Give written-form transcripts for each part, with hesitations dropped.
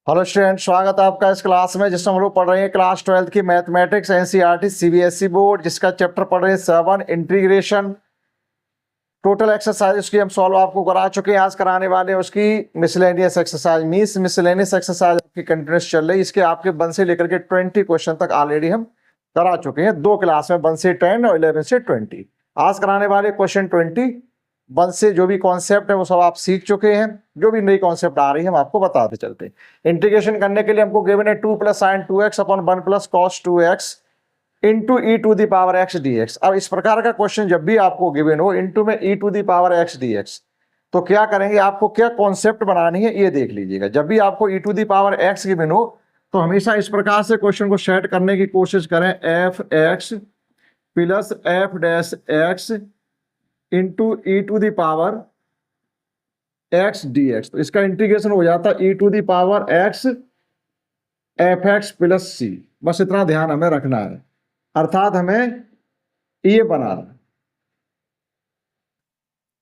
Hello student, स्वागत है आपका इस क्लास में जिसमें हम लोग पढ़ रहे हैं क्लास 12 की मैथमेटिक्स एनसीईआरटी सीबीएसई बोर्ड, जिसका चैप्टर पढ़ रहे हैं 7 इंटीग्रेशन। टोटल एक्सरसाइज उसकी हम सॉल्व आपको करा चुके हैं। आज कराने वाले हैं उसकी मिसलेनियस एक्सरसाइज। मिसलेनियस एक्सरसाइज आपकी कंटिन्यूस चल रही है। इसके आपके 1 से लेकर के 20 क्वेश्चन तक ऑलरेडी हम करा चुके हैं 2 क्लास में, 1 से 10 और 11 से 20। आज कराने वाले क्वेश्चन 21 से जो भी कॉन्सेप्ट है वो सब आप सीख चुके हैं। जो भी नई कॉन्सेप्ट आ रही है हम आपको बताते चलते हैं। इंटीग्रेशन करने के लिए हमको गिवन है 2 + sin 2x upon 1 + cos 2x into E to the power x D X. अब इस प्रकार का क्वेश्चन जब भी आपको गिवन हो इंटू में e to the power x D x, तो क्या करेंगे, आपको क्या कॉन्सेप्ट बनानी है ये देख लीजिएगा। जब भी आपको e to the power x given हो तो हमेशा इस प्रकार से क्वेश्चन को सेट करने की कोशिश करें। F x plus f dash x into E to the power x D x. तो इसका इंटीग्रेशन हो जाता है e to the power x f x plus c. बस इतना ध्यान हमें रखना है, अर्थात हमें ये बनाना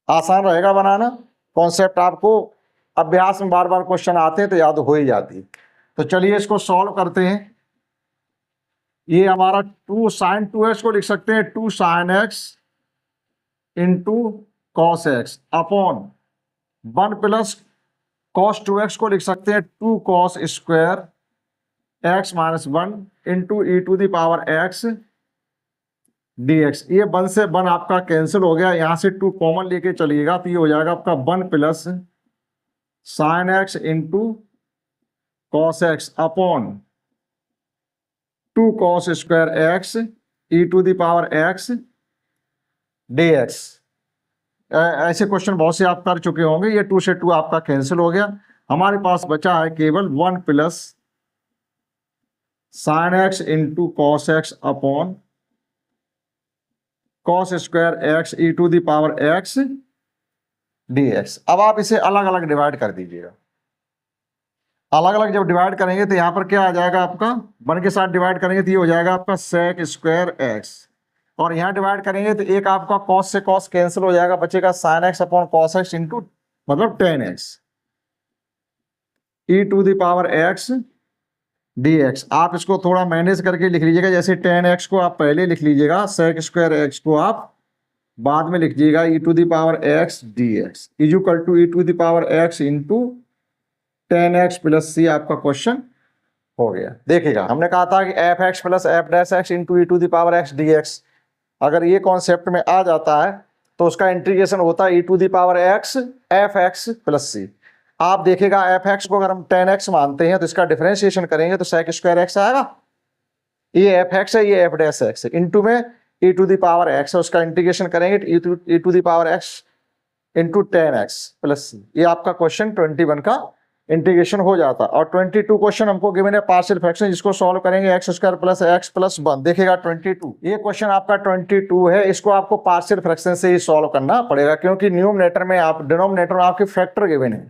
आसान रहेगा बनाना। कॉन्सेप्ट आपको अभ्यास में बार बार क्वेश्चन आते हैं तो याद हो ही जाती है। तो चलिए इसको सॉल्व करते हैं। ये हमारा 2 sin 2x को लिख सकते हैं 2 sin x into cos x upon 1 + cos 2x को लिख सकते हैं 2 cos square x - 1 into E to the power x dx। ये 1 से 1 आपका कैंसिल हो गया, यहां से 2 कॉमन लेके चलिएगा तो ये हो जाएगा आपका 1 + sin x into cos x upon 2 cos square x E to the power x dx। ऐसे क्वेश्चन बहुत से आप कर चुके होंगे। ये 2 से 2 आपका कैंसिल हो गया, हमारे पास बचा है केवल 1 + sin x into cos x upon cos square x E to the power x dx। अब आप इसे अलग अलग डिवाइड कर दीजिएगा। अलग अलग जब डिवाइड करेंगे तो यहाँ पर क्या आ जाएगा आपका, 1 के साथ डिवाइड करेंगे तो ये हो जाएगा आपका sec स्क्वायर x, और यहाँ डिवाइड करेंगे तो एक आपका cos से cos कैंसिल हो जाएगा, बचेगा sin x upon cos x into मतलब 10x E to the power x dx। आप इसको थोड़ा मैनेज करके लिख लीजिएगा, जैसे 10x को आप पहले लिख लीजिएगा, sec स्क्वायर x को आप बाद में लिख लीजिएगा e to the power x dx is equal to e to the power x into 10x + c। आपका क्वेश्चन हो गया। देखिएगा हमने कहा था कि f x plus f dash x into E to the power x dx अगर ये कॉन्सेप्ट में आ जाता है तो उसका इंटीग्रेशन होता है e to the power x f x plus c. आप देखिएगा एफ एक्स को अगर हम 10x मानते हैं तो इसका डिफरेंशिएशन करेंगे तो sec स्क्वायर x आएगा। ये एफ एक्स है, ये एफ डैश एक्स है, इंटू में e to the power x है, उसका इंटीग्रेशन करेंगे e to the power x into 10x + c। ये आपका क्वेश्चन 21 का इंटीग्रेशन हो जाता। और 22 क्वेश्चन हमको गिवन है पार्शियल फ्रैक्शन, जिसको सॉल्व करेंगे x square plus x plus 1। देखिएगा 22 ये क्वेश्चन आपका 22 है, इसको आपको पार्शियल फ्रैक्शन से ही सॉल्व करना पड़ेगा क्योंकि न्यूमरेटर में आप डिनोमिनेटर में आपके फैक्टर गिवन है।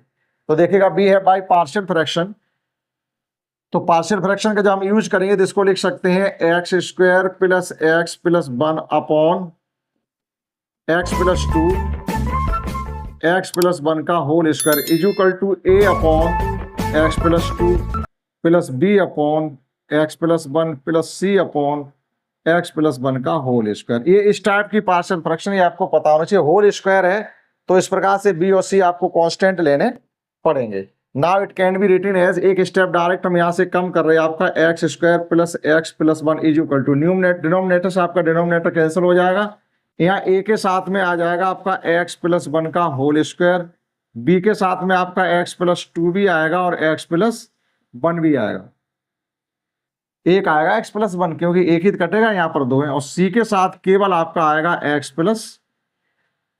तो देखिएगा b है बाय पार्शियल फ्रैक्शन, तो पार्शियल फ्रैक्शन का जब हम यूज करेंगे तो इसको लिख सकते हैं x square plus x plus 1 upon x + 2 x + 1 का whole square is equal to a upon x + 2 plus b upon x + 1 plus c upon x + 1 का होल स्क्वायर। ये इस टाइप की पार्शियल फ्रैक्शन ये आपको पता होना चाहिए। होल स्क्वायर है तो इस प्रकार से b और c आपको कांस्टेंट लेने पड़ेंगे। Now it can be written as, एक स्टेप डायरेक्ट हम यहाँ से कम कर रहे हैं, आपका x square plus x + 1 is equal to denominator से आपका डिनोमिनेटर कैंसिल हो जाएगा, यहाँ a के साथ में आ जाएगा आपका x + 1 का होल स्क्वायर, b के साथ में आपका x + 2 भी आएगा और x + 1 भी आएगा। एक आएगा x + 1 क्योंकि एक ही कटेगा, यहाँ पर 2 है, और c के साथ केवल आपका आएगा x +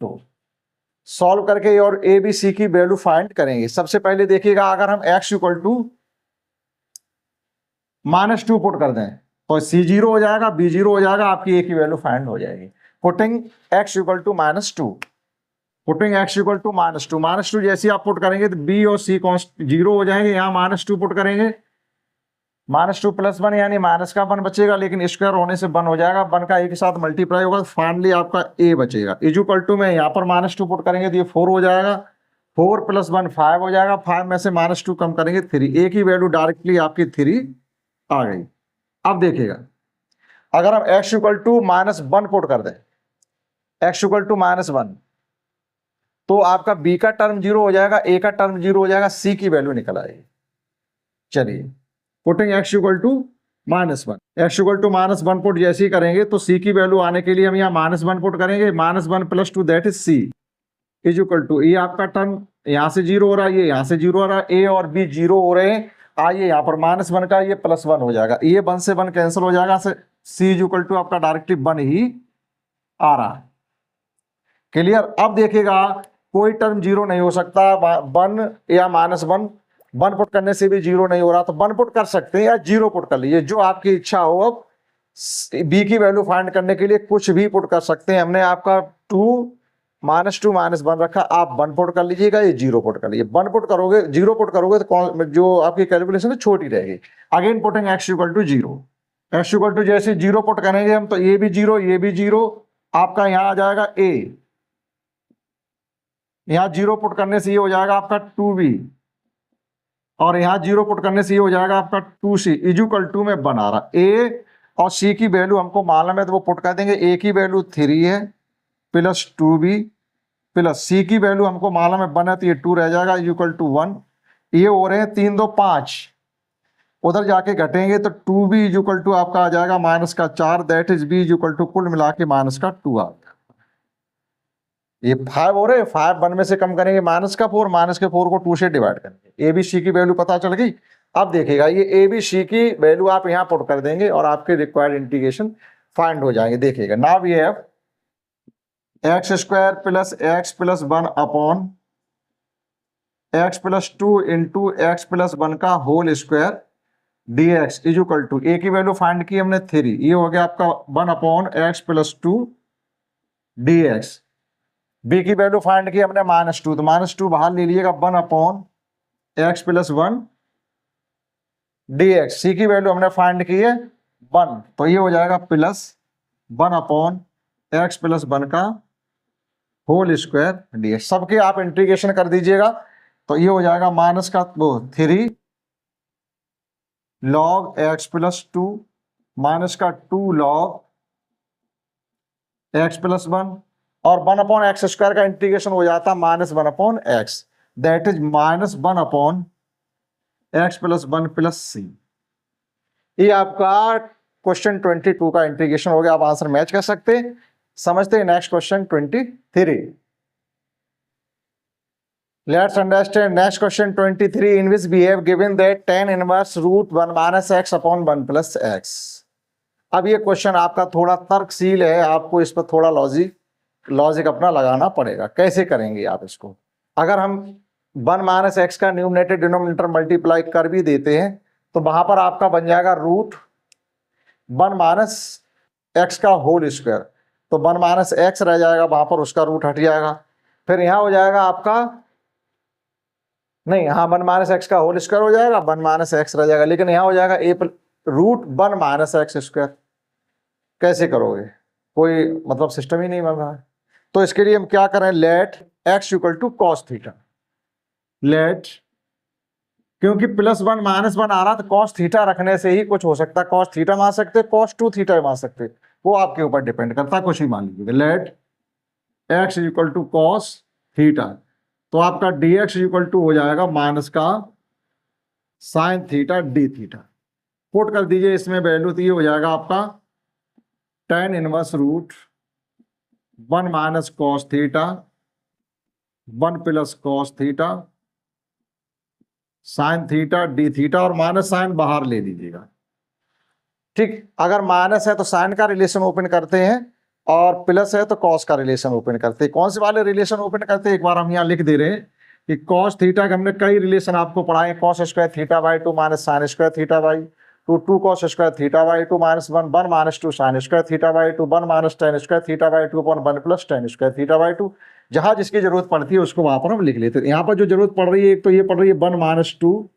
2। सॉल्व करके और a b c की वैल्यू फाइंड करेंगे। सबसे पहले देखिएगा अगर हम x = -2 पुट कर दें तो c 0 हो जाएगा, b 0 हो जाएगा, आपकी a की वैल्यू फाइंड हो जाएगी। पुटिंग x = -2, पुटिंग x = -2 जैसे आप पुट करेंगे तो b और c 0 हो जाएंगे, यहाँ -2 पुट करेंगे, -2 + 1 यानी माइनस का 1 बचेगा, लेकिन स्क्वायर होने से 1 हो जाएगा, 1 का a के साथ मल्टीप्लाई होगा, फाइनली आपका a बचेगा इज इक्वल टू में यहाँ पर -2 पुट करेंगे तो ये 4 हो जाएगा, 4 + 1 5 हो जाएगा, 5 में से -2 कम करेंगे 3, एक ही वैल्यू डायरेक्टली आपकी 3 आ गई। अब देखिएगा, अगर हम x = -1 पुट कर दें, x = -1, तो आपका b का टर्म 0 हो जाएगा, a का टर्म 0 हो जाएगा, c की वैल्यू निकल आएगी। चलिए, पुटिंग x = -1, x = -1 पुट जैसे ही करेंगे तो c की वैल्यू आने के लिए हम यहाँ -1 पुट करेंगे, -1 + 2 दैट इज c = ये आपका टर्म यहाँ से 0 हो रहा है, ये यहाँ से 0 हो रहा है, a और b 0 हो रहे हैं, आइए यहाँ पर -1 का ये +1 हो जाएगा, ये 1 से 1 कैंसिल हो जाएगा, c = आपका डायरेक्टली 1 ही आ रहा है। क्लियर? अब देखिएगा, कोई टर्म 0 नहीं हो सकता, 1 या -1, 1 पुट करने से भी 0 नहीं हो रहा, तो 1 पुट कर सकते हैं या 0 पुट कर लीजिए, जो आपकी इच्छा हो। अब b की वैल्यू फाइंड करने के लिए कुछ भी पुट कर सकते हैं, हमने आपका 2 -2 -1 रखा, आप 1 पुट कर लीजिएगा, ये 0 पुट कर लीजिए। 1 पुट करोगे, 0 पुट करोगे तो जो आपकी कैलकुलेशन है छोटी रहेगी। अगेन पुटिंग x = 0, x = जैसे 0 पुट करेंगे हम, तो ये भी 0, ये भी 0, आपका यहाँ आ जाएगा a, यहाँ 0 पुट करने से ये हो जाएगा आपका 2b, और यहाँ 0 पुट करने से ये हो जाएगा आपका 2c = में बना रहा। a और c की वैल्यू हमको मालूम है तो वो पुट कर देंगे, a की वैल्यू 3 है प्लस 2b प्लस c की वैल्यू हमको मालूम है 1 है, तो ये 2 रह जाएगा = 1, ये हो रहे हैं 3 2 5, उधर जाके घटेंगे तो 2b = आपका आ जाएगा -4, दैट इज b = कुल मिला के -2 आ गया। ये 5 हो रहे, 5 1 में से कम करेंगे -4, -4 को 2 से डिवाइड करेंगे, a b c की वैल्यू पता चल गई। अब देखिएगा, ये a b c की वैल्यू आप यहाँ पुट कर देंगे और आपके रिक्वायर्ड इंटीग्रेशन फाइंड हो जाएंगे। देखिएगा, now we have x² + x + 1 upon x + 2 × x + 1 का होल स्क्वायर dx = a की वैल्यू फाइंड की हमने 3, ये हो गया आपका 1/x + 2 dx। b की वैल्यू फाइंड की हमने -2, तो -2 बाहर ले लीजिएगा, 1/x + 1 dx। c की वैल्यू हमने फाइंड की है 1, तो ये हो जाएगा +1/x + 1 का होल स्क्वायर dx। सबके आप इंटीग्रेशन कर दीजिएगा, तो ये हो जाएगा -3 log x + 2 -2 log x + 1, और 1/x² का इंटीग्रेशन हो जाता है -1/x, that is -1/x + 1 + c। ये आपका क्वेश्चन 22 का इंटीग्रेशन हो गया, आप आंसर मैच कर सकते हैं। समझते हैं next question 23। Let's understand next question 23, in which we have given that tan inverse √1 - x upon 1 + x। अब ये क्वेश्चन आपका थोड़ा तर्कशील है, आपको इस पर थोड़ा लॉजिक अपना लगाना पड़ेगा। कैसे करेंगे आप इसको? अगर हम 1 - x का न्यूमरेटर डिनोमिनेटर मल्टीप्लाई कर भी देते हैं, तो वहां पर आपका बन जाएगा √1 - x का होल स्क्वायर, तो 1 - x रह जाएगा, वहां पर उसका रूट हट जाएगा। फिर यहाँ हो जाएगा आपका, नहीं, हाँ, 1 - x का होल स्क्वायर हो जाएगा, 1 - x रह जाएगा, लेकिन यहाँ हो जाएगा √1 - x²। कैसे करोगे? कोई मतलब सिस्टम ही नहीं बन रहा है। तो इसके लिए हम क्या करें, let x = cos theta, let, क्योंकि +1 -1 आ रहा, तो cos थीटा रखने से ही कुछ हो सकता है। cos थीटा मान सकते, cos 2 थीटा मान सकते, वो आपके ऊपर डिपेंड करता है, कुछ ही मान लीजिए। लेट x = cos थीटा, तो आपका dx = हो जाएगा -sin theta d theta. Put कर दीजिए इसमें वैल्यू, तो ये हो जाएगा आपका tan inverse √1 - cos theta 1 + cos theta sin theta d theta, और माइनस साइन बाहर ले लीजिएगा। ठीक, अगर माइनस है तो साइन का रिलेशन ओपन करते हैं, और प्लस है तो कॉस का रिलेशन ओपन करते हैं। कौन से वाले रिलेशन ओपन करते हैं, एक बार हम यहाँ लिख दे रहे हैं कि कॉस थीटा के हमने कई रिलेशन आपको पढ़ाए, cos² θ/2 - sin² θ/2, 2 cos² θ/2 -1 1 - 2 sin² θ/2 1 - tan² θ/2 upon 1 + tan² θ/2। जहां जिसकी जरूरत पड़ती है उसको वहां पर हम लिख लेते हैं। यहाँ पर जो जरूरत पड़ रही है, एक तो ये पड़ रही है 1 - 2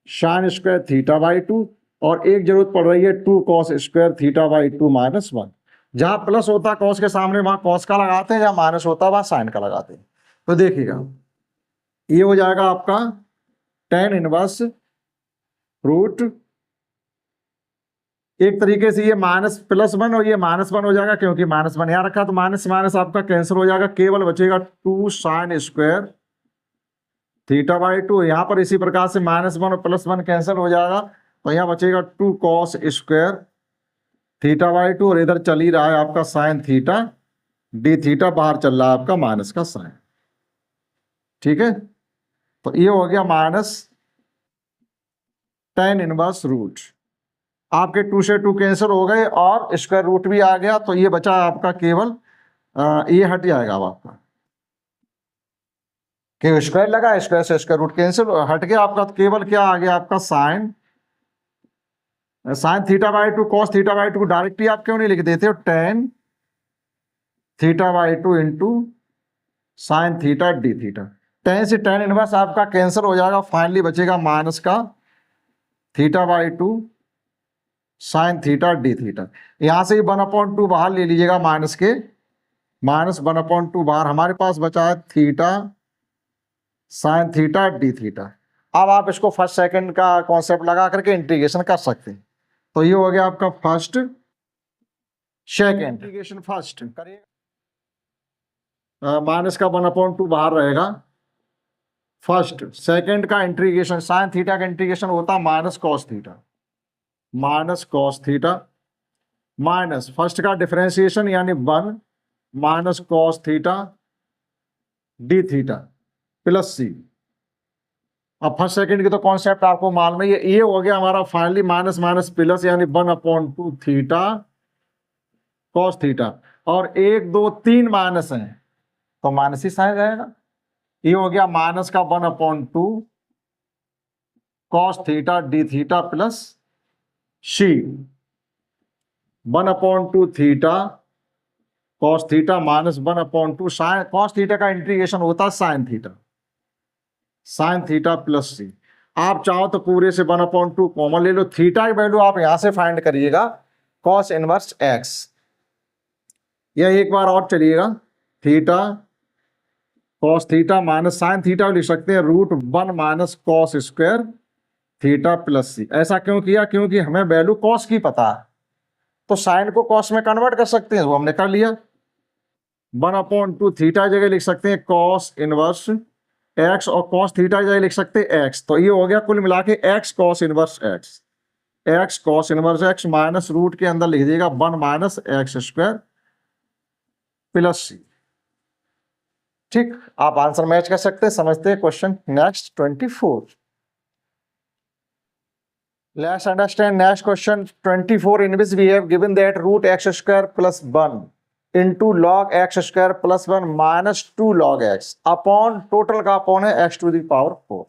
sin² θ/2, और एक जरूरत पड़ रही है 2 cos² θ/2 -1। जहां प्लस होता कॉस के सामने वहां कॉस का लगाते हैं, जहां माइनस होता वहां साइन का लगाते हैं। तो देखिएगा, ये हो जाएगा आपका tan इनवर्स रूट, एक तरीके से ये -+1 और ये -1 हो जाएगा, क्योंकि -1 यहाँ रखा तो माइनस माइनस आपका कैंसिल हो जाएगा, केवल बचेगा 2 sin स्क्वायर θ/2। यहाँ पर इसी प्रकार से -1 और +1 कैंसिल हो जाएगा, तो यहाँ बचेगा 2 cos स्क्वायर θ/2, और इधर चल ही रहा है आपका sin थीटा d θ, बाहर चल रहा है आपका माइनस का साइन। ठीक है, तो ये हो गया tan इनवर्स रूट। आपके 2 से 2 कैंसिल हो गए और स्क्वायर रूट भी आ गया, तो ये बचा आपका केवल ये हट जाएगा अब आपका, कि स्क्वायर लगा, स्क्वायर से स्क्वायर रूट कैंसिल हट गया आपका, तो केवल क्या आ गया आपका sin θ/2 cos θ/2 डायरेक्टली आप क्यों नहीं लिख देते हो, tan θ/2 into sin theta d θ। tan से tan इनवर्स आपका कैंसिल हो जाएगा, फाइनली बचेगा माइनस का θ/2 sin थीटा d θ। यहां से ही 1/2 बाहर ले लीजिएगा, माइनस के -1/2 बाहर, हमारे पास बचा है थीटा sin थीटा d θ। अब आप इसको फर्स्ट सेकंड का कॉन्सेप्ट लगा करके इंटीग्रेशन कर सकते हैं। तो ये हो गया आपका फर्स्ट सेकंड, इंटीग्रेशन फर्स्ट करिए, माइनस का 1/2 बाहर रहेगा। फर्स्ट सेकंड का इंटीग्रेशन sin थीटा का इंटीग्रेशन होता है minus cos theta minus first का डिफरेंशिएशन यानी 1 minus cos theta d θ plus c। अब फर्स्ट सेकंड की तो कॉन्सेप्ट आपको मालूम है, ये हो गया हमारा फाइनली माइनस माइनस प्लस यानी 1/2 थीटा cos थीटा, और 1 2 3 माइनस है तो माइनस ही साइन रहेगा। ये हो गया माइनस का 1/2 cos theta d θ plus c, 1/2 theta cos theta minus 1/2 sine, cos theta का इंटीग्रेशन होता है sin थीटा प्लस c। आप चाहो तो पूरे से 1/2 कॉमन ले लो, थीटा की वैल्यू आप यहां से फाइंड करिएगा cos इनवर्स x, या एक बार और चलिएगा, theta cos theta minus sin theta लिख सकते हैं √1 minus cos square theta plus c। ऐसा क्यों किया, क्योंकि हमें वैल्यू cos की पता है, तो साइन को cos में कन्वर्ट कर सकते हैं, वो हमने कर लिया। 1/2 थीटा जगह लिख सकते हैं cos इनवर्स x, और cos थीटा जगह लिख सकते हैं x, तो ये हो गया कुल मिला के x cos inverse x cos inverse x minus root के अंदर लिख दीजिएगा 1 minus x square plus c। ठीक, आप आंसर मैच कर सकते हैं, समझते हैं question. Next 24, let's understand next question 24, in which we have given that root x square plus 1 into log x square plus 1 minus 2 log x upon total का upon है x to the power 4।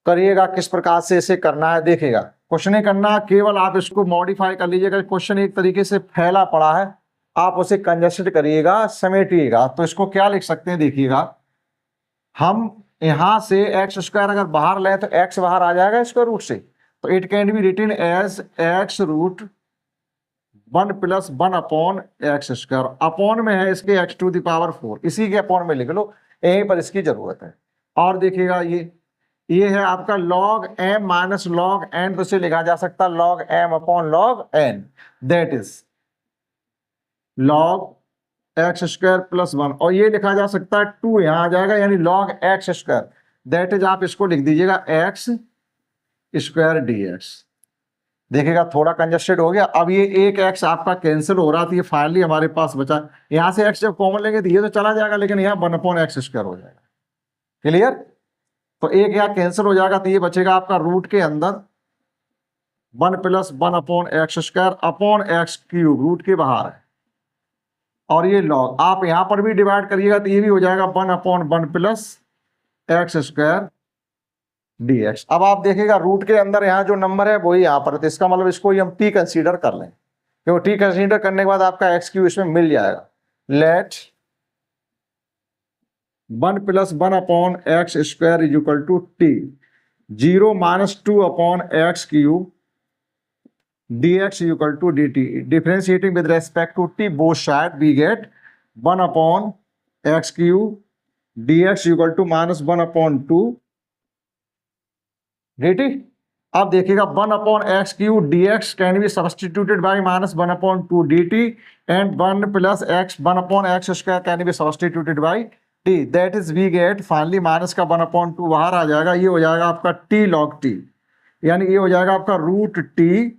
करिएगा किस प्रकार से इसे करना है, देखिएगा क्वेश्चन ही करना, केवल आप इसको मॉडिफाई कर लीजिएगा। क्वेश्चन एक तरीके से फैला पड़ा है, आप उसे कंजस्टेड करिएगा, समेटिएगा। तो इसको क्या लिख सकते हैं, देखिएगा, हम यहां से एक्स स्क्वायर अगर बाहर ले तो एक्स बाहर आ जाएगा स्क्वायर रूट से, तो it can be written as x √1 + 1 upon x square, upon में है इसके x to the power 4, इसी के अपॉन में लिख लो, यहीं पर इसकी जरूरत है। और देखिएगा ये है आपका log m minus log n, तो इसे लिखा जा सकता है log m upon log n, that is log x square plus 1, और ये लिखा जा सकता है 2 यहां आ जाएगा, यानी log x square, that is आप इसको लिख दीजिएगा x स्क्वायर dx। देखिएगा थोड़ा कंजस्टेड हो गया। अब ये एक x आपका कैंसिल हो रहा था, ये फाइनली हमारे पास बचा, यहां से x जब कॉमन लेंगे तो ये तो चला जाएगा, लेकिन यहाँ 1/x स्क्वायर हो जाएगा। क्लियर, तो एक यहाँ कैंसिल हो जाएगा, तो ये बचेगा आपका रूट के अंदर 1 + 1 upon x square upon x cube, root के बाहर है, और ये लॉग आप यहां पर भी डिवाइड करिएगा तो ये भी हो जाएगा 1/1 + x स्क्वायर dx। अब आप देखिएगा रूट के अंदर यहाँ जो नंबर है वही यहाँ पर है, तो इसका मतलब इसको ही हम t कंसीडर कर लें, क्योंकि t कंसीडर करने के बाद आपका x क्यूब इसमें मिल जाएगा। Let 1 + 1 upon x square is equal to t, 0 - 2 upon x cube dx is equal to dt, differentiating with respect to t both side we get 1 upon x cube dx equal to -1/2 dt। अब देखिएगा 1/x cube dx can be substituted by -1/2 dt and 1 + x 1/x square can be substituted by t, that is we get finally minus का 1/2 बाहर आ जाएगा, ये हो जाएगा आपका t log t, यानी ये हो जाएगा आपका √t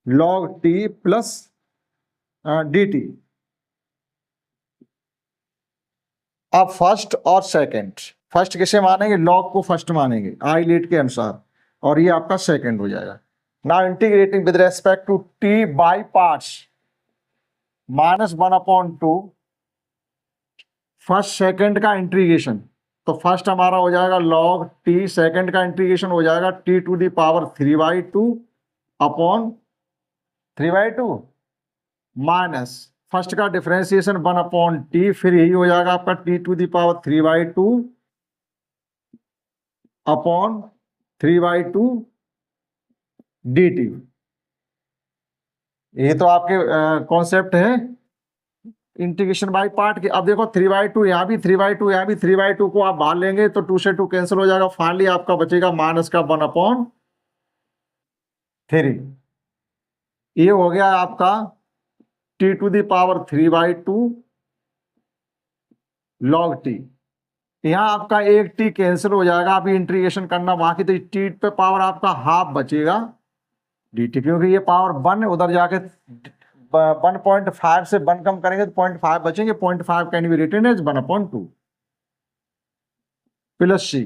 log t plus dt। अब फर्स्ट और सेकंड, फर्स्ट किसे मानेंगे, लॉग को फर्स्ट मानेंगे आई लेट के अनुसार, और ये आपका सेकंड हो जाएगा। Now integrating with respect to t by parts, -1/2 first second का इंटीग्रेशन, तो फर्स्ट हमारा हो जाएगा लॉग टी, सेकंड का इंटीग्रेशन हो जाएगा t⁵ अपॉन 3/2 माइनस फर्स्ट का डिफरेंशिएशन 1/t, फिर यही हो जाएगा आपका t⁵ अपॉन 3/2 dt। ये तो आपके कॉन्सेप्ट है इंटीग्रेशन बाय पार्ट के। अब देखो 3/2 यहाँ भी 3/2 यहाँ भी 3/2 को आप बाहर लेंगे तो 2 से 2 कैंसिल हो जाएगा, फाइनली आपका बचेगा माइनस का 1/3। ये हो गया आपका t⁵ log t। यहाँ आपका एक t कैंसिल हो जाएगा, अभी इंटीग्रेशन करना बाकी, तो t पे पावर आपका हाफ बचेगा dt, क्योंकि ये पावर 1 उधर जाके 1.5 से 1 कम करेंगे तो 0.5 बचेंगे, 0.5 can be written as 1/2 plus c।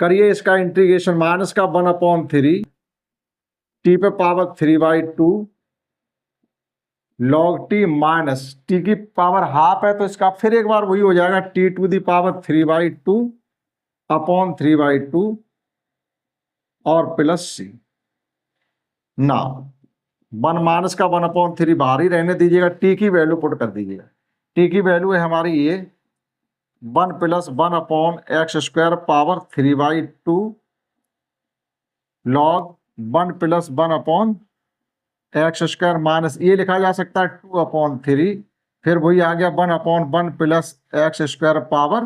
करिए इसका इंटीग्रेशन, माइनस का 1/3 t पे power 3/2 log t minus t की पावर हाफ है, तो इसका फिर एक बार वही हो जाएगा t⁵ अपॉन 3/2 और प्लस c। ना 1 माइनस का 1/3 बाहर ही रहने दीजिएगा, t की वैल्यू पुट कर दीजिएगा, t की वैल्यू है हमारी ये 1 + 1/x² power 3/2 log 1 + 1/x² minus ये लिखा जा सकता है 2/3, फिर वही आ गया 1/1 + x² पावर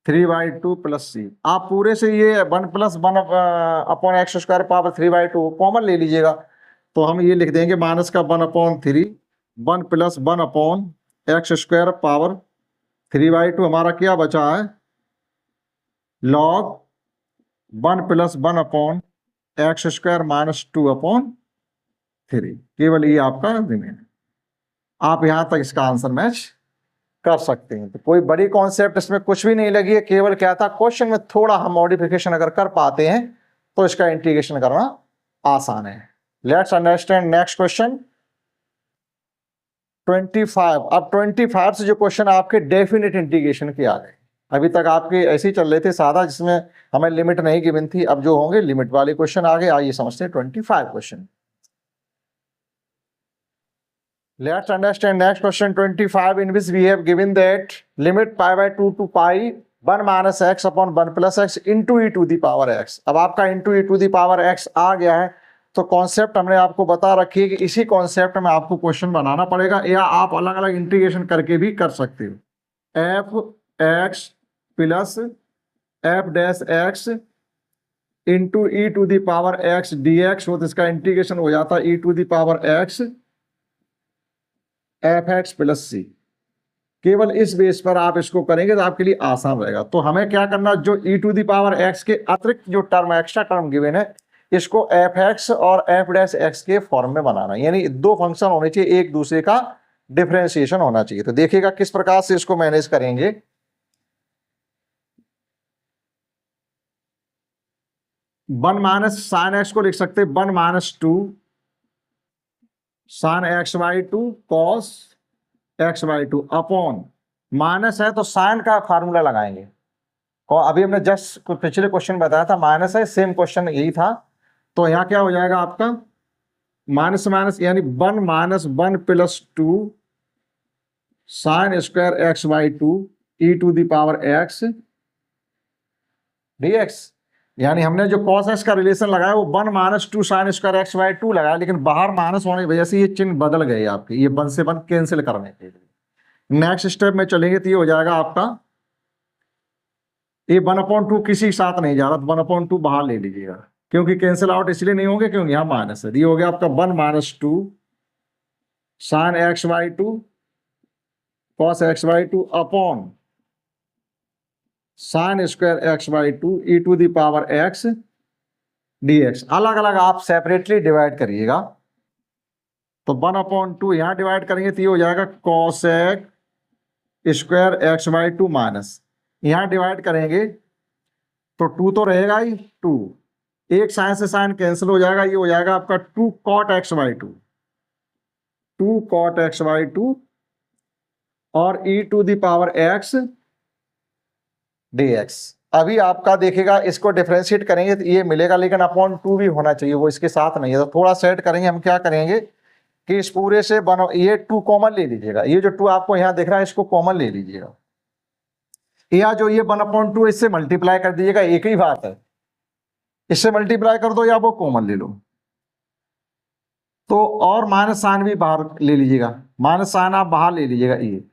3/2 प्लस c। आप पूरे से ये 1 + 1/x² पावर 3/2 कॉमन ले लीजिएगा, तो हम ये लिख देंगे माइनस का 1/3 1 + 1/x² पावर 3/2 हमारा क्या बचा है log 1 + 1/x² माइनस 2/3, केवल ये आपका रिमेन। आप यहां तक इसका आंसर मैच कर सकते हैं, तो कोई बड़ी कॉन्सेप्ट इसमें कुछ भी नहीं लगी है, केवल क्या था क्वेश्चन में थोड़ा हम मॉडिफिकेशन अगर कर पाते हैं तो इसका इंटीग्रेशन करना आसान है। Let's understand next question 25। अब 25 से जो क्वेश्चन आपके डेफिनेट इंटीग्रेशन के आ गए, अभी तक आपके ऐसे ही चल रहे थे सादा, जिसमें हमें लिमिट नहीं गिवन थी, अब जो होंगे लिमिट वाले क्वेश्चन आ गए। आइए समझते हैं 25 question. Let's understand next question 25, in which we have given that limit π/2 to π 1 minus x upon 1 plus x into e⁴x। अब आपका into e⁴x आ गया है, तो कॉन्सेप्ट हमने आपको बता रखी है कि इसी कॉन्सेप्ट में आपको क्वेश्चन बनाना पड़ेगा, या आप अलग अलग इंटीग्रेशन करके भी कर सकते हो। f(x) plus f'(x) into e⁴x dx हो, तो इसका इंटीग्रेशन हो जाता है e⁴x f(x) प्लस c। केवल इस बेस पर आप इसको करेंगे तो आपके लिए आसान रहेगा। तो हमें क्या करना, जो e⁴x के अतिरिक्त जो टर्म एक्स्ट्रा टर्म गिवन है, इसको f(x) और f'(x) के फॉर्म में बनाना, यानी दो फंक्शन होने चाहिए, एक दूसरे का डिफरेंशिएशन होना चाहिए। तो देखिएगा किस प्रकार से इसको मैनेज करेंगे। 1 माइनस साइन एक्स को लिख सकते हैं 1 - 2 sign x/2 cos x/2 upon, minus है तो साइन का फार्मूला लगाएंगे। अभी हमने जस्ट पिछले क्वेश्चन बताया था माइनस है, सेम क्वेश्चन यही था। तो यहाँ क्या हो जाएगा आपका माइनस माइनस, यानी 1 - 1 + 2 sin² x/2 e⁴x dx। यानी हमने जो cos x का रिलेशन लगाया वो 1 - 2 sin² x/2 लगाया, लेकिन बाहर माइनस होने की वजह से ये चिन्ह बदल गए आपके, ये 1 से 1 कैंसिल करने के लिए। नेक्स्ट स्टेप में चलेंगे तो ये हो जाएगा आपका, ये 1/2 किसी के साथ नहीं जा रहा, तो 1/2 बाहर ले लीजिएगा, क्योंकि कैंसिल आउट इसलिए नहीं होंगे क्योंकि यहाँ माइनस है। ये हो गया आपका 1 - 2 sin x/2 cos x/2 upon sin square x/2 e⁻x dx। अलग अलग आप सेपरेटली डिवाइड करिएगा, तो 1/2 यहाँ डिवाइड करेंगे तो ये हो जाएगा cos स्क्वायर x/2 माइनस, यहाँ डिवाइड करेंगे तो 2 तो रहेगा ही, 2 एक साइन से साइन कैंसिल हो जाएगा, ये हो जाएगा आपका 2 cot x/2 और e⁻x dx। अभी आपका देखिएगा इसको डिफरेंशिएट करेंगे तो ये मिलेगा, लेकिन अपॉन 2 भी होना चाहिए, वो इसके साथ नहीं है, तो थोड़ा सेट करेंगे। हम क्या करेंगे कि इस पूरे से बनो, ये 2 कॉमन ले लीजिएगा, ये जो 2 आपको यहाँ दिख रहा है इसको कॉमन ले लीजिएगा, या जो ये 1/2 इससे मल्टीप्लाई कर दीजिएगा, एक ही बात है, इससे मल्टीप्लाई कर दो या वो कॉमन ले लो। तो और माइनस साइन भी बाहर ले लीजिएगा, माइनस साइन आप बाहर ले लीजिएगा ये,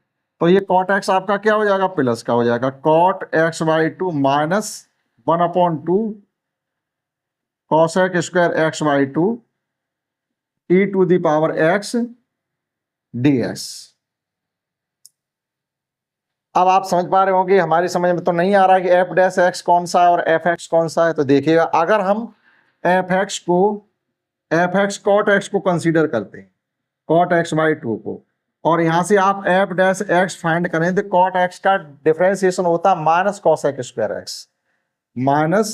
तो ये cot x आपका क्या हो जाएगा, प्लस का हो जाएगा, cot x/2 minus 1/2 cos square x/2 e⁻x dx। अब आप समझ पा रहे होंगे, हमारी समझ में तो नहीं आ रहा है कि f' कौन सा है और fx कौन सा है। तो देखिएगा, अगर हम fx cot x को कंसीडर करते हैं, cot x/2 को, और यहां से आप f' फाइंड करें तो cot x का डिफरेंशिएशन होता है minus cos square x, minus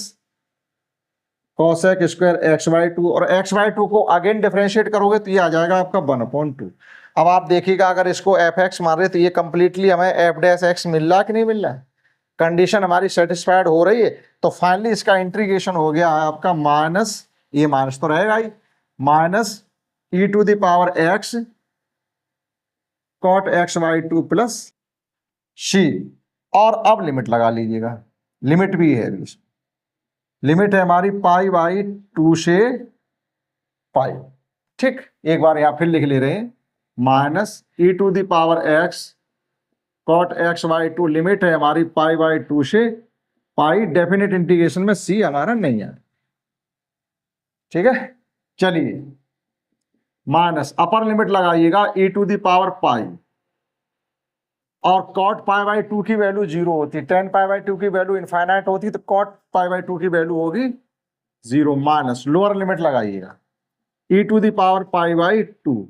cos square x/2, और x/2 को अगेन डिफरेंशिएट करोगे तो ये आ जाएगा आपका 1/2। अब आप देखिएगा, अगर इसको fx मान रहे तो ये कंप्लीटली हमें f' मिल रहा कि नहीं मिल रहा है, कंडीशन हमारी सेटिस्फाइड हो रही है। तो फाइनली इसका इंटीग्रेशन हो गया आपका माइनस, ये माइनस तो रहेगा ही, minus e⁻x cot x/2 plus c। और अब लिमिट लगा लीजिएगा, लिमिट भी है अभी, लिमिट है हमारी π/2 से π। ठीक, एक बार यहां फिर लिख ले रहे हैं, minus e⁻x cot x/2, limit है हमारी π/2 से π, डेफिनेट इंटीग्रेशन में c हमारा नहीं है। ठीक है, चलिए माइनस अपर लिमिट लगाइएगा e⁻π, और cot π/2 की वैल्यू 0 होती है, tan π/2 की वैल्यू इनफाइनाइट होती है, तो cot π/2 की वैल्यू होगी 0, माइनस लोअर लिमिट लगाइएगा e⁻π/2,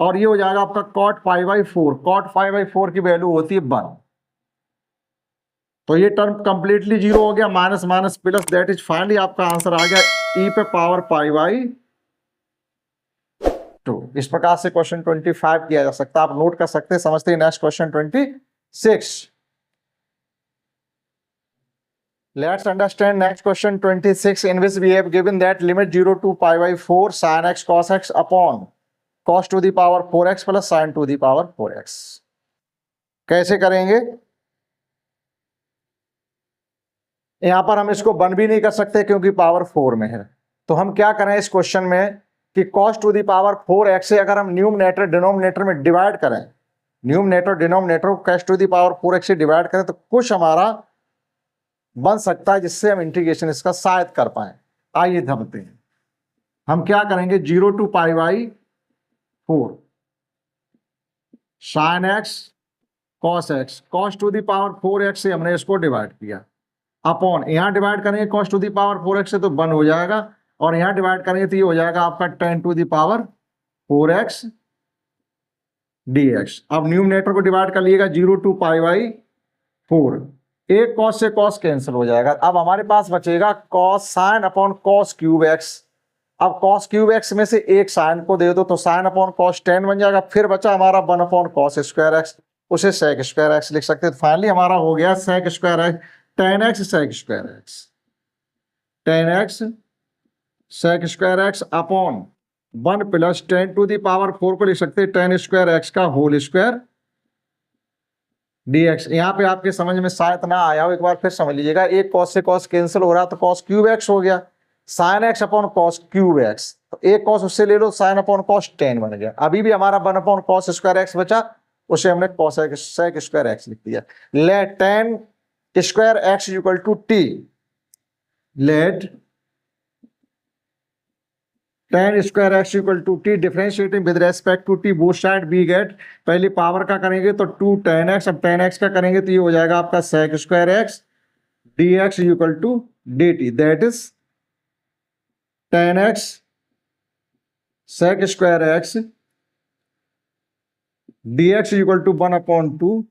और ये हो जाएगा आपका cot π/4, cot π/4 की वैल्यू होती है 1, तो ये टर्म कंप्लीटली 0 हो गया, minus minus plus, that is finally आपका आंसर आ गया e⁻π/2। इस प्रकार से क्वेश्चन 25 किया जा सकता है, आप नोट कर सकते हैं, समझते हैं। Next question 26, let's understand next question 26, in which we have given that limit 0 to π/4 sin x cos x upon cos to the power 4x plus sin to the power 4x। कैसे करेंगे, यहां पर हम इसको बन भी नहीं कर सकते क्योंकि पावर 4 में है, तो हम क्या करें इस क्वेश्चन में कि cos to the power 4x से अगर हम न्यूमरेटर डिनोमिनेटर में डिवाइड करें, न्यूमरेटर डिनोमिनेटर को cos to the power 4x से डिवाइड करें, तो कुछ हमारा बन सकता है जिससे हम इंटीग्रेशन इसका शायद कर पाए। आइए समझते हैं, हम क्या करेंगे, 0 to π/4 sin x cos x, cos to the power 4x से हमने इसको डिवाइड किया, अपॉन यहां डिवाइड करेंगे cos to the power 4x से तो 1 हो जाएगा, और यहां डिवाइड करेंगे तो ये हो जाएगा आपका tan to the power 4x dx। अब न्यूमरेटर को डिवाइड कर लीजिएगा 0 to π/4, एक cos से cos कैंसिल हो जाएगा, अब हमारे पास बचेगा cos sin upon cos cube x। अब cos क्यूब x में से एक sin को दे दो तो sin अपॉन cos tan बन जाएगा, फिर बचा हमारा 1 अपॉन cos स्क्वायर x, उसे sec स्क्वायर x लिख सकते हैं। तो फाइनली हमारा हो गया sec square x, tan x sec square x, tan x sec square x upon 1 plus tan to the power 4 को लिख सकते हैं tan स्क्वायर x का होल स्क्वायर dx। यहाँ पे आपके समझ में शायद ना आया हो, एक बार फिर समझ लीजिएगा, एक cos से cos कैंसिल हो रहा तो cos क्यूब x हो गया, sin x upon cos cube x, तो एक cos उससे ले लो, sin अपॉन cos tan बन गया। अभी भी हमारा 1 अपॉन cos स्क्वायर x बचा, उसे हमने cosec sec स्क्वायर x लिख दिया। Let tan square x equal to t, let tan square x equal to t, differentiating with respect to t both side we get, पहले power का करेंगे तो 2 tan x, अब tan x का करेंगे तो ये हो जाएगा आपका sec square x dx equal to dt, that is tan x sec square x dx equal to 1/2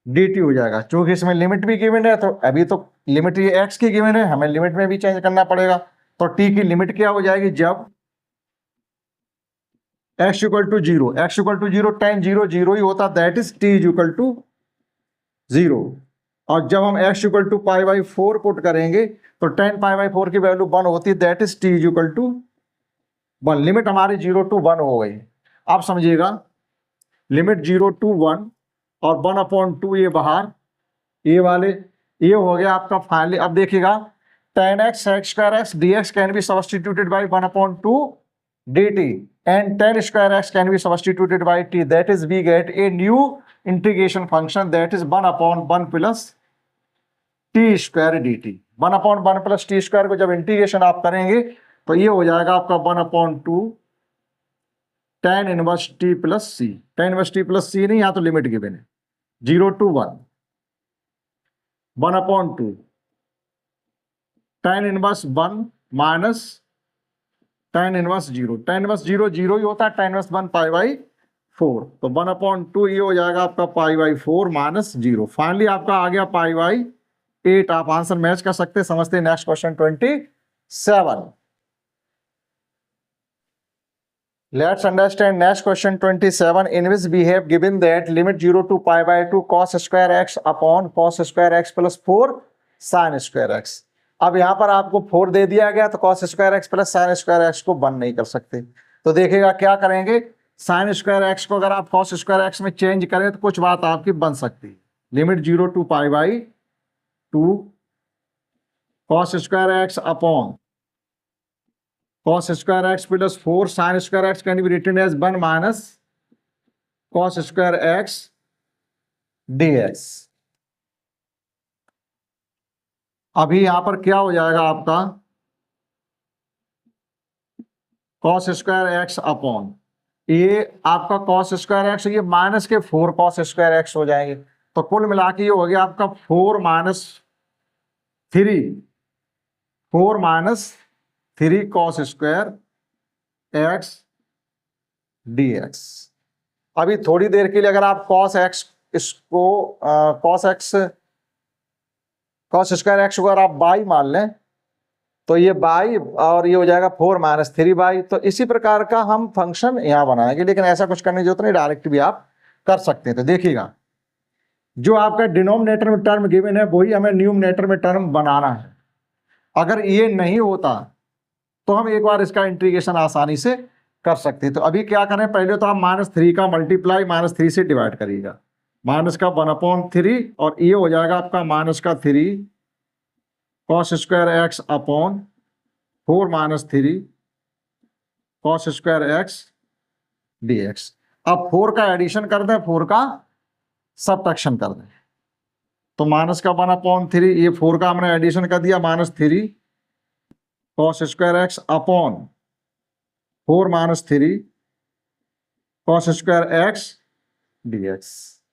dt हो जाएगा। क्योंकि इसमें लिमिट भी गिवन है, तो अभी तो लिमिट ये x की गिवन है, हमें लिमिट में भी चेंज करना पड़ेगा। तो t की लिमिट क्या हो जाएगी, जब x equal to 0, x equal to 0 tan 0 0 ही होता, that is t equal to 0। और जब हम x इक्वल टू π/4 पुट करेंगे तो tan π/4 की वैल्यू 1 होती है, that is t equal to 1। Limit हमारी 0 to 1 हो गई। अब समझिएगा, लिमिट 0 to 1 और 1/2 ये बाहर, ये वाले, ये हो गया आपका फाइनली। अब देखिएगा tan x sec square x dx can be substituted by 1/2 dt and tan square x can be substituted by t, that is we get a new integration function that is 1/1 plus t square dt। 1/1 plus t square को जब integration आप करेंगे तो ये हो जाएगा आपका 1/2 tan inverse t plus c। tan inverse t plus c नहीं, यहाँ तो लिमिट गिवन है 0 to 1, 1/2 tan inverse 1 minus tan inverse 0, tan inverse 0 0 ही होता है, tan इनवर्स 1 π/4, तो 1/2 ये हो जाएगा आपका π/4 माइनस 0। फाइनली आपका आ गया π/8। आप आंसर मैच कर सकते हैं। समझते हैं next question 27। Let's understand next question 27, in which we have given that limit 0 to π/2 cos square x upon cos square x plus 4 sin square x। अब यहाँ पर आपको 4 दे दिया गया, तो cos square x plus sin square x को बंद नहीं कर सकते। तो देखिएगा क्या करेंगे, sin स्क्वायर x को अगर आप cos स्क्वायर x में चेंज करें तो कुछ बात आपकी बन सकती है। Limit 0 to π/2 cos square x upon cos square x plus 4 sin square x can be written as 1 minus cos square x dx। अभी यहां पर क्या हो जाएगा आपका, cos स्क्वायर x अपॉन ये आपका cos स्क्वायर x, ये माइनस के 4 cos स्क्वायर x हो जाएंगे। तो कुल मिला के ये हो गया आपका 4 minus 3 cos square x dx। अभी थोड़ी देर के लिए अगर आप cos x इसको cos स्क्वायर x को अगर आप बाई मान लें तो ये बाई और ये हो जाएगा 4 माइनस 3 बाई। तो इसी प्रकार का हम फंक्शन यहां बनाएंगे, लेकिन ऐसा कुछ करने की जरूरत नहीं, डायरेक्ट भी आप कर सकते हैं। तो देखिएगा, जो आपका डिनोमिनेटर में टर्म गिवन है वही हमें न्यूमरेटर में टर्म बनाना है। अगर ये नहीं होता तो हम एक बार इसका इंटीग्रेशन आसानी से कर सकते हैं। तो अभी क्या करें, पहले तो आप -3 का मल्टीप्लाई -3 से डिवाइड करिएगा, माइनस का 1/3 और ये हो जाएगा आपका माइनस का 3 cos square x upon 4 minus 3 cos square x dx। अब 4 का एडिशन कर दें, 4 का सबट्रैक्शन कर दें, तो माइनस का 1/3, ये 4 का हमने एडिशन कर दिया -3 cos square x upon 4 minus 3 cos square x dx।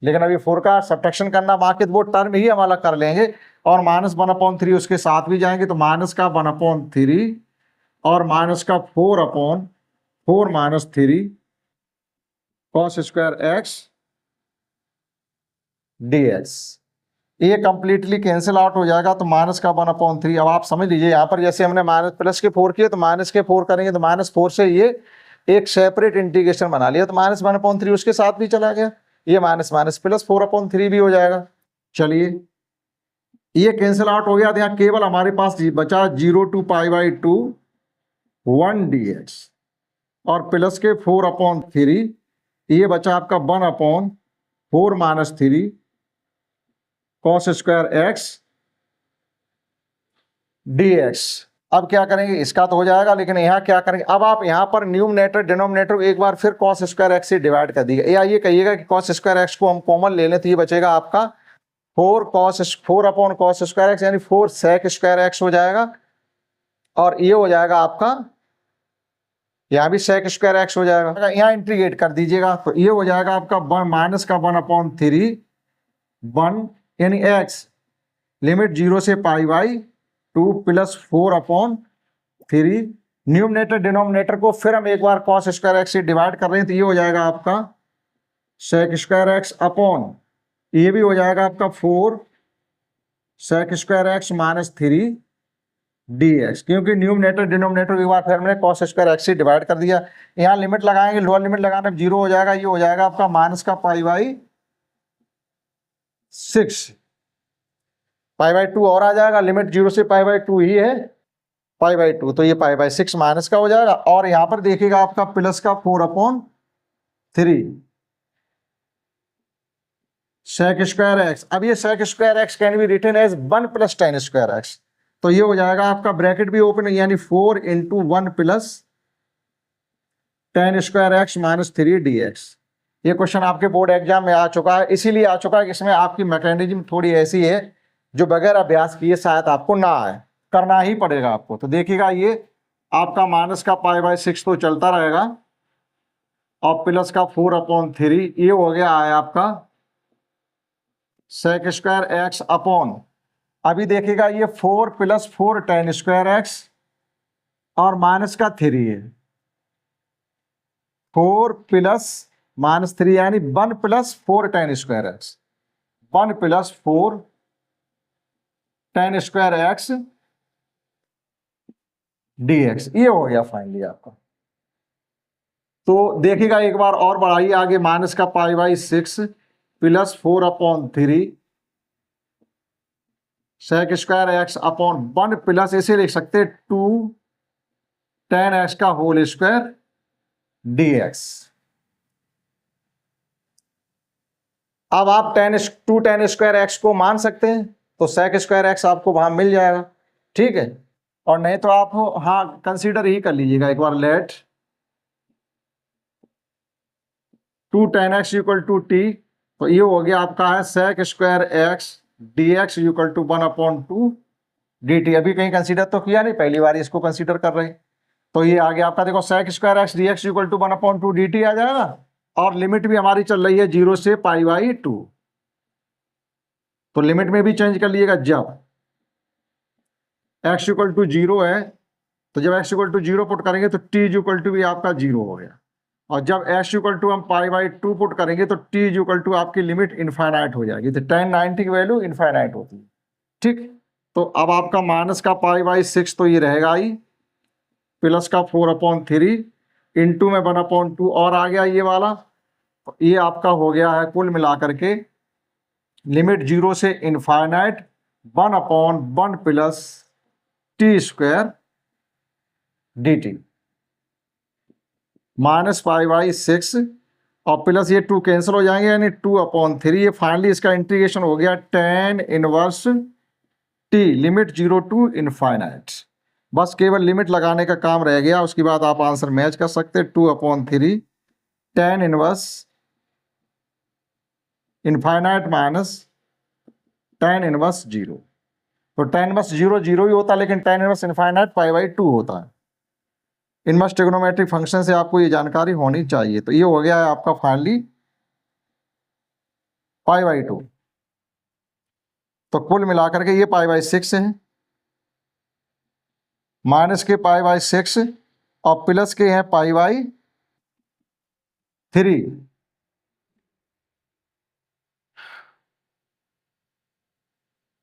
लेकिन अभी 4 का सब्ट्रैक्शन करना बाकी, वो टर्म ही हम अलग कर लेंगे और -1/3 उसके साथ भी जाएंगे, तो माइनस का 1/3 और माइनस का 4/4 minus 3 cos square x dx। ये कंप्लीटली कैंसिल आउट हो जाएगा, तो माइनस का 1/3। अब आप समझ लीजिए, यहाँ पर जैसे हमने माइनस प्लस के 4 किए तो माइनस के 4 करेंगे, तो -4 से ये एक सेपरेट इंटीग्रेशन बना लिया, तो -1/3 उसके साथ भी चला गया, ये माइनस माइनस प्लस 4/3 भी हो जाएगा। चलिए, ये कैंसिल आउट हो गया, तो यहाँ केवल हमारे पास बचा 0 to π/2 1 dx और प्लस के 4/3, ये बचा आपका 1/4 minus 3 cos square x dx। अब क्या करेंगे, इसका तो हो जाएगा, लेकिन यहाँ क्या करेंगे, अब आप यहाँ पर न्यूमरेटर डिनोमिनेटर एक बार फिर cos स्क्वायर एक्स से डिवाइड कर दीजिएगा, या ये कहिएगा कि cos स्क्वायर एक्स को हम कॉमन ले लें तो ये बचेगा आपका 4 अपॉन cos स्क्वायर एक्स, यानी 4 sec स्क्वायर एक्स हो जाएगा, और ये हो जाएगा आपका, यहाँ भी sec स्क्वायर एक्स हो जाएगा, यहाँ इंटीग्रेट कर दीजिएगा तो ये हो जाएगा आपका माइनस का 1/3 1 यानी एक्स लिमिट 0 से π/2 प्लस 4/3, न्यूमरेटर डिनोमिनेटर को फिर हम एक बार cos स्क्वायर एक्स से डिवाइड कर रहे हैं तो ये हो जाएगा आपका sec स्क्वायर एक्स अपॉन, ये भी हो जाएगा आपका 4 sec square x minus 3 dx, क्योंकि न्यूमरेटर डिनोमिनेटर एक बार फिर हमने cos स्क्वायर एक्स से डिवाइड कर दिया। यहाँ लिमिट लगाएंगे, लोअर लिमिट लगाने पर 0 हो जाएगा, ये हो जाएगा आपका माइनस का π/6 π/2 और आ जाएगा, लिमिट 0 से π/2 ही है, π/2 तो ये π/6 माइनस का हो जाएगा, और यहां पर देखिएगा आपका प्लस का 4/3 sec स्क्वायर एक्स। अब ये sec square x can be written as 1 + tan square x, तो ये हो जाएगा आपका ब्रैकेट भी ओपन है, यानी 4 × 1 + tan square x minus 3 dx। ये क्वेश्चन आपके बोर्ड एग्जाम में आ चुका है, इसीलिए आ चुका है कि इसमें आपकी मैकेनिज्म थोड़ी ऐसी है जो बगैर अभ्यास किए शायद आपको ना आए, करना ही पड़ेगा आपको। तो देखिएगा ये आपका माइनस का π/6 तो चलता रहेगा, और प्लस का 4/3 ये हो गया है आपका sec स्क्वायर एक्स अपॉन, अभी देखिएगा ये 4 + 4 tan स्क्वायर एक्स और माइनस का 3 है, 4 + -3 यानी 1 + 4 tan square x, 1 + 4 tan square x dx, ये हो गया फाइनली आपका। तो देखिएगा एक बार और बढ़ाइए आगे, माइनस का π/6 + 4/3 sec square x upon 1 plus इसे लिख सकते 2 tan x का होल स्क्वायर dx। अब आप 2 tan स्क्वायर एक्स को मान सकते हैं, तो sec स्क्वायर एक्स आपको वहां मिल जाएगा, ठीक है, और नहीं तो आप हाँ कंसीडर ही कर लीजिएगा एक बार, लेट 2 tan x = t, तो ये हो गया आपका है sec square x dx = 1/2 dt। अभी कहीं कंसीडर तो किया नहीं, पहली बार इसको कंसीडर कर रहे हैं, तो ये आ गया आपका, देखो sec square x dx = 1/2 dt आ जाएगा, और लिमिट भी हमारी चल रही है 0 से π/2, तो लिमिट में भी चेंज कर लीजिएगा, जब x = 0 है तो जब x = 0 पुट करेंगे तो t = भी आपका 0 हो गया, और जब x = हम π/2 पुट करेंगे तो t = आपकी लिमिट इनफाइनाइट हो जाएगी, तो tan 90 की वैल्यू इनफाइनाइट होती है, ठीक। तो अब आपका माइनस का π/6 तो ये रहेगा ही, प्लस का 4/3 इंटू में 1/2 और आ गया ये वाला, तो ये आपका हो गया है कुल मिलाकर के लिमिट 0 से इनफाइनाइट 1/1 + t² dt, माइनस π/6 और प्लस ये 2 कैंसिल हो जाएंगे, यानी 2/3, ये फाइनली इसका इंटीग्रेशन हो गया tan 1 t limit 0 to infinite. बस केवल लिमिट लगाने का काम रह गया, उसके बाद आप आंसर मैच कर सकते हैं, 2/3 tan 1 इनफाइनाइट माइनस tan 1 0, तो tan 1 0 0 ही होता है, लेकिन tan 1 इनफाइनाइट π/2 होता है। इनवर्स ट्रिग्नोमेट्रिक फंक्शन से आपको ये जानकारी होनी चाहिए। तो ये हो गया है आपका फाइनली π/2, तो कुल मिलाकर के ये π/6 है, माइनस के π/6 और प्लस के हैं π/3,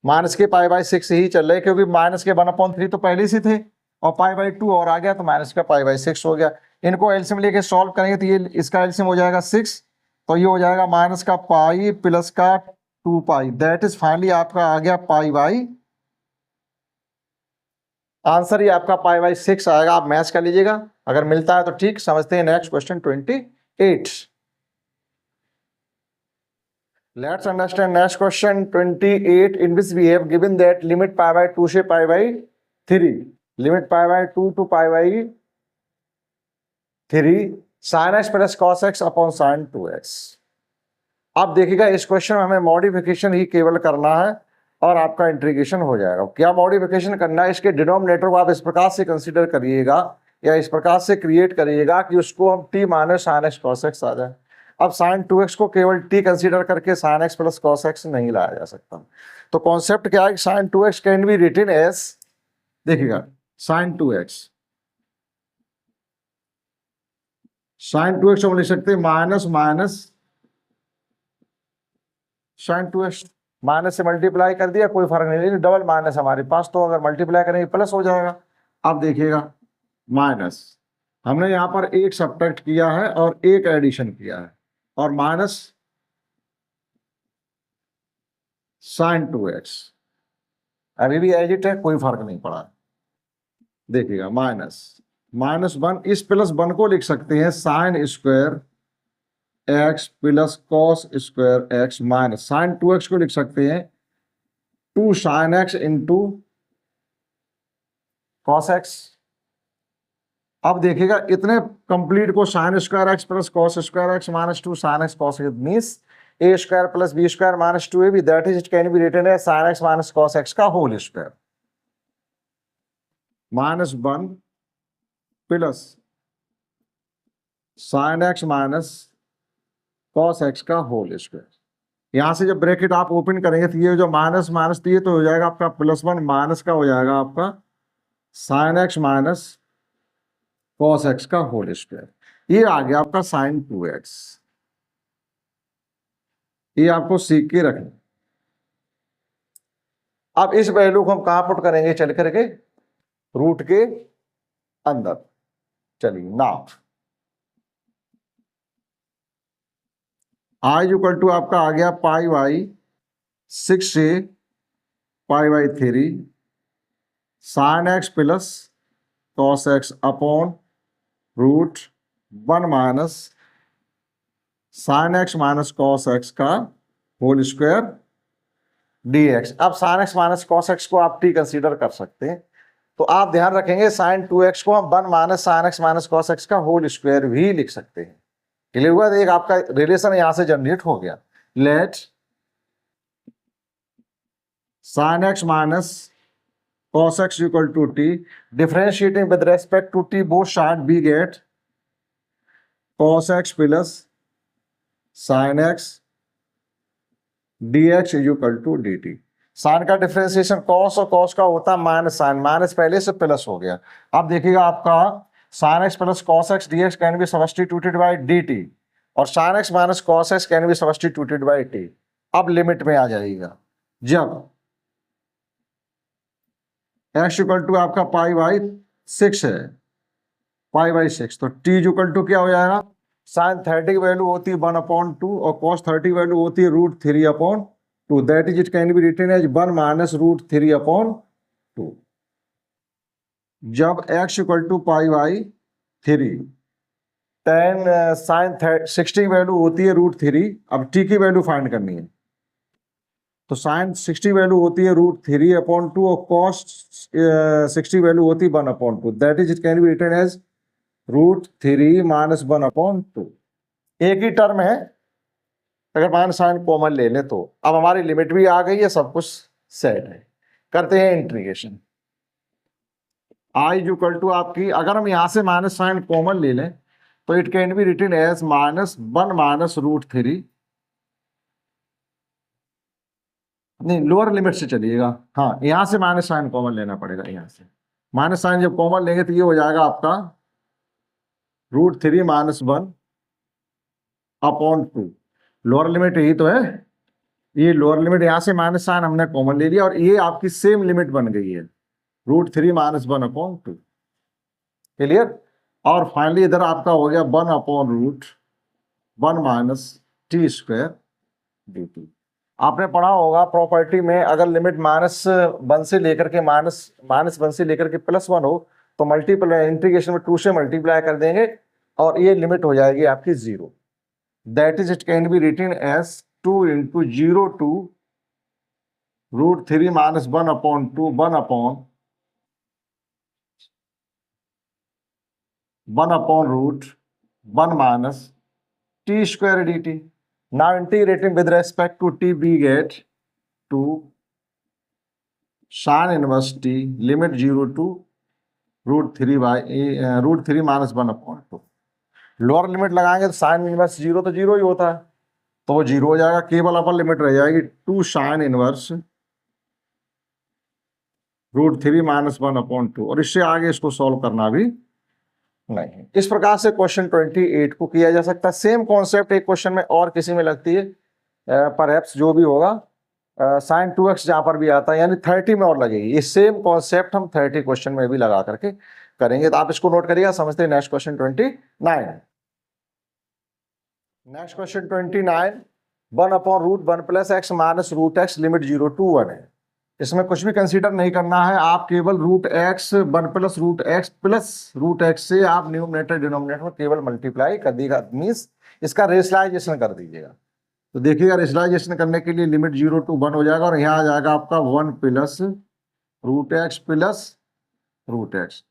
माइनस के π/6 ही चल रहे, क्योंकि माइनस के 1/3 तो पहले से थे, और π/2 और आ गया तो माइनस का π/6 हो गया। इनको एलसीएम लेके सॉल्व करेंगे तो ये इसका एलसीएम हो जाएगा 6, तो ये हो जाएगा माइनस का पाई प्लस का 2π, दैट इज फाइनली आपका आ गया π/, आंसर ही आपका π/6 आएगा। आप मैच कर लीजिएगा, अगर मिलता है तो ठीक। समझते हैं next question 28। Let's understand next question 28 in which we have given that limit π/2 से π/3 limit pi by 2 to pi by 3 sine x plus cos x upon sine 2x। अब देखिएगा इस क्वेश्चन में हमें मॉडिफिकेशन ही केवल करना है और आपका इंटीग्रेशन हो जाएगा। क्या मॉडिफिकेशन करना है, इसके डिनोमिनेटर को आप इस प्रकार से कंसीडर करिएगा या इस प्रकार से क्रिएट करिएगा कि उसको हम t minus sine x cos x आ जाए। अब साइन 2x को केवल t कंसीडर करके sine x plus cos x नहीं लाया जा सकता। तो कॉन्सेप्ट क्या है कि sine 2x can be written as, देखिएगा साइन 2x, साइन 2x हम लिख सकते हैं minus minus sine 2x, minus से मल्टीप्लाई कर दिया कोई फर्क नहीं, लेकिन डबल माइनस हमारे पास, तो अगर मल्टीप्लाई करेंगे प्लस हो जाएगा। अब देखिएगा माइनस, हमने यहां पर एक सब्ट्रैक्ट किया है और एक एडिशन किया है, और माइनस साइन 2x अभी भी एज इट है, कोई फर्क नहीं पड़ा। देखिएगा माइनस माइनस 1, इस प्लस 1 को लिख सकते हैं sine square x plus cos square x, minus sine 2x को लिख सकते हैं 2 sine x into cos x. अब देखिएगा इतने कंप्लीट को sine square x plus cos square x minus 2 sine x cos x means a square plus b square minus 2ab, that is it can be written as sine x minus cos x का whole square, minus 1 plus sine x minus cos x का whole square. यहां से जब bracket आप open करेंगे तो ये जो माइनस माइनस तो ये तो हो जाएगा आपका प्लस 1, माइनस का हो जाएगा आपका sign x minus cos x का होल स्क्वायर। ये आ गया आपका साइन 2x, ये आपको सीख के रखना। अब इस वैल्यू को हम कहां पुट करेंगे, चल करके रूट के अंदर। चलिए नाउ आई इक्वल टू आपका आ गया पाई बाई 6 से pi by 3 sine x plus cos x upon root 1 minus sine x minus cos x का होल स्क्वायर dx। अब sine x minus cos x को आप t कंसीडर कर सकते हैं, तो आप ध्यान रखेंगे साइन 2x को हम 1 minus sine x minus cos x का होल स्क्वायर भी लिख सकते हैं। क्लियर हुआ? एक आपका रिलेशन यहां से जनरेट हो गया। Late sine x minus cos x equal to t, differentiating with respect to t both side we get cos x plus sin x dx is equal to dt। Sine का differentiation cos और cos का होता है minus sign, minus पहले से plus हो गया। अब देखिएगा आपका sin x plus cos x dx can be substituted by dt और sin x minus cos x can be substituted by t। अब लिमिट में आ जाएगा, जब x इक्वल टू आपका पाई बाई 6 है, पाई बाई 6, तो t इक्वल टू क्या हो जाएगा, साइन 30 की वैल्यू होती है 1/2 और cos 30 की वैल्यू होती है √3/2, that is it can be written as 1 minus √3/2। जब x equal to pi by 3 tan sine 60 की वैल्यू होती है √3, अब t की वैल्यू फाइंड करनी है, तो साइन 60 वैल्यू होती है √3/2 और कॉस 60 वैल्यू होती है 1/2, that is it can be written as √3 minus 1/2। एक ही टर्म है, अगर माइनस साइन कॉमन ले लें तो। अब हमारी लिमिट भी आ गई है, सब कुछ सेट है। करते हैं इंटीग्रेशन। आई इक्वल टू आपकी, अगर हम यहां से माइनस साइन कॉमन ले लें तो it can be written as -1 minus √3, नहीं लोअर लिमिट से चलिएगा, हाँ यहां से माइनस साइन कॉमन लेना पड़ेगा। यहां से माइनस साइन जब कॉमन लेंगे तो ये हो जाएगा आपका √3 माइनस 1/2। लोअर लिमिट यही तो है, ये लोअर लिमिट, यहां से माइनस साइन हमने कॉमन ले लिया और ये आपकी सेम लिमिट बन गई है √3 माइनस 1/2। क्लियर? और फाइनली इधर आपका हो गया 1/√1 माइनस t² dt। आपने पढ़ा होगा प्रॉपर्टी में, अगर लिमिट -1 से लेकर के -1 से लेकर के +1 हो तो मल्टीप्लाई, इंटीग्रेशन में 2 से मल्टीप्लाई कर देंगे और ये लिमिट हो जाएगी आपकी 0। That is it can be written as 2 × 0 to √3 minus 1/2 1 1 upon root 1 minus t square d t. Now integrating with respect to t, we get to sin inverse t limit 0 to root three minus 1 upon 2. Lower limit लगाएंगे तो sine inverse 0 तो 0 ही होता है, तो वो 0 हो जाएगा. केवल अपर लिमिट रह जाएगी 2 sine inverse root three minus 1 upon 2. और इससे आगे इसको सॉल्व करना भी नहीं है. इस प्रकार से क्वेश्चन 28 को किया जा सकता है. सेम कॉन्सेप्ट एक क्वेश्चन में और किसी में लगती है, परहैप्स जो भी होगा साइन 2x जहां पर भी आता है, यानी 30 में और लगेगी. ये सेम कॉन्सेप्ट हम 30 क्वेश्चन में भी लगा करके करेंगे, तो आप इसको नोट करिएगा. समझते हैं next question 29. Next question 29, 1 upon root 1 plus x minus root x limit 0 to 1 है. इसमें कुछ भी कंसीडर नहीं करना है, आप केवल root x 1 plus root x से आप न्यूमरेटर डिनोमिनेटर में केवल मल्टीप्लाई कर दीजिएगा, मीन्स इसका रेशनलाइजेशन कर दीजिएगा. तो देखिएगा रेशनलाइजेशन करने के लिए लिमिट 0 to 1 हो जाएगा, और यहाँ आ जाएगा आपका 1 प्लस रूट एक्स,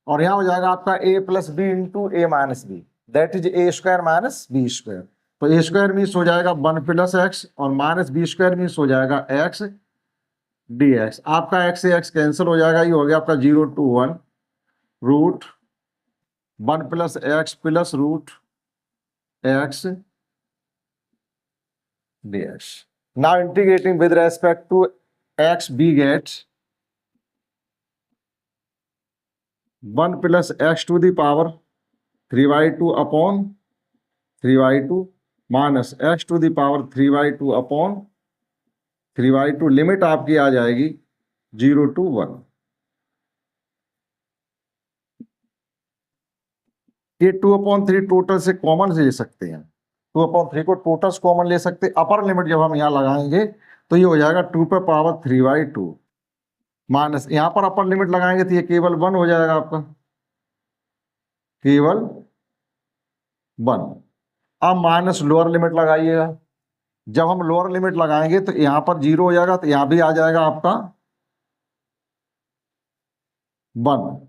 और यहाँ हो जाएगा आपका a plus b into a minus b, that is a square minus b square. तो ए स्क्वायर मीन्स हो जाएगा 1 प्लस एक्स, और माइनस बी स्क्वायर मीन्स हो जाएगा एक्स डी एक्स. आपका एक्स से एक्स कैंसिल हो जाएगा, ये हो गया आपका 0 to 1 root 1 plus root x dx. Now integrating with respect to x, we get 1 plus x to the power 3/2 upon 3/2 minus x to the power 3/2 upon 3/2. Limit आपकी आ जाएगी 0 to 1. ये 2/3 टोटल से कॉमन ले सकते हैं, 2/3 को टोटल कॉमन ले सकते हैं. अपर लिमिट जब हम यहाँ लगाएंगे तो ये हो जाएगा 2 पे पावर 3/2 माइनस, यहाँ पर अपर लिमिट लगाएंगे तो ये केवल 1 हो जाएगा आपका, केवल 1. अब माइनस लोअर लिमिट लगाइएगा. जब हम लोअर लिमिट लगाएंगे तो यहाँ पर 0 हो जाएगा, तो यहाँ भी आ जाएगा आपका 1,